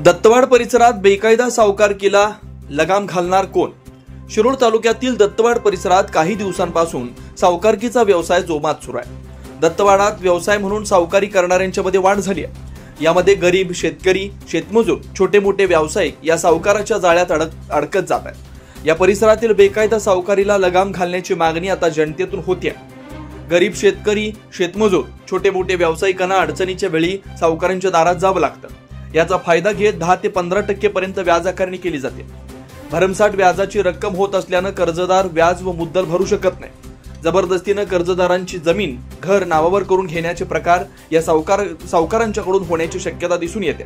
दत्तवाड परिसरात बेकायदा सावकारकीला लगाम घालणार कोण? शिरोळ तालुक्यातील दत्तवाड परिसरात काही दिवसांपासून सावकारकीचा व्यवसाय जोमात सुरू आहे. दत्तवाडात व्यवसाय म्हणून सावकारी करणाऱ्यांच्या मध्ये वाढ झाली आहे. यामध्ये गरीब शेतकरी, शेतमजूर, छोटे मोठे व्यावसायिक या सावकाराच्या जाळ्यात अडकत जात आहेत. या परिसरातील बेकायदा सावकारीला लगाम घालण्याची मागणी आता जनतेतून होते. गरीब शेतकरी, शेतमजूर, छोटे मोठे व्यावसायिकांना अडचणीच्या वेळी सावकारांच्या दारात जावं लागतं. याचा फायदा घेत 10 ते 15% पर्यंत व्याज आकारणी केली जाते. भरमसाठ व्याजाची रक्कम होत असल्यानं कर्जदार व्याज व मुद्दल भरू शकत नाही. जबरदस्तीनं कर्जदारांची जमीन, घर नावावर करून घेण्याचे प्रकार या सावकारांच्याकडून होण्याची शक्यता दिसून येते.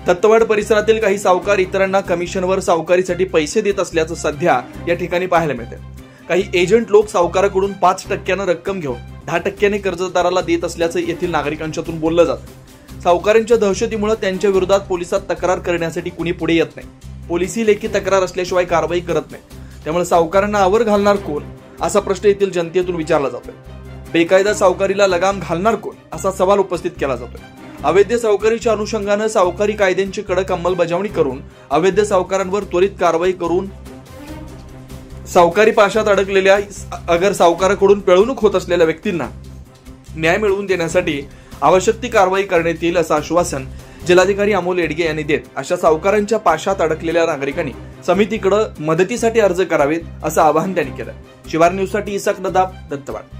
दत्तवाड परिसरातील काही सावकार इतरांना कमिशनवर सावकारीसाठी पैसे देत असल्याचं सध्या या ठिकाणी पाहायला मिळते. काही एजंट लोक सावकाराकडून 5% रक्कम घेऊन 10% कर्जदाराला देत असल्याचं येथील नागरिकांच्यातून बोललं जातं. सावकारांच्या दहशतीमुळे त्यांच्या विरोधात पोलिसात तक्रार करण्यासाठी कुणी पुढे येत नाही. पोलिसी लेखी तक्रार असल्याशिवाय कारवाई करत नाही. त्यामुळे सावकारांना आवर घालणार कोण असा प्रश्न येथील जनतेतून विचारला जातोय. बेकायदा सावकारीला लगाम घालणार कोण असा सवाल उपस्थित केला जातोय. अवैध सावकारीच्या अनुषंगानं सावकारी कायद्यांची कडक अंमलबजावणी करून अवैध सावकारांवर त्वरित कारवाई करून सावकारी पाशात अडकलेल्या अगर सावकाराकडून पिळवणूक होत असलेल्या व्यक्तींना न्याय मिळवून देण्यासाठी आवश्यक ती कारवाई करण्यात येईल असं आश्वासन जिल्हाधिकारी अमोल येडगे यांनी देत अशा सावकारांच्या पाशात अडकलेल्या नागरिकांनी समितीकडे मदतीसाठी अर्ज करावेत असं आवाहन त्यांनी केलं. शिवार न्यूजसाठी इसाक नदाब, दत्तवाड.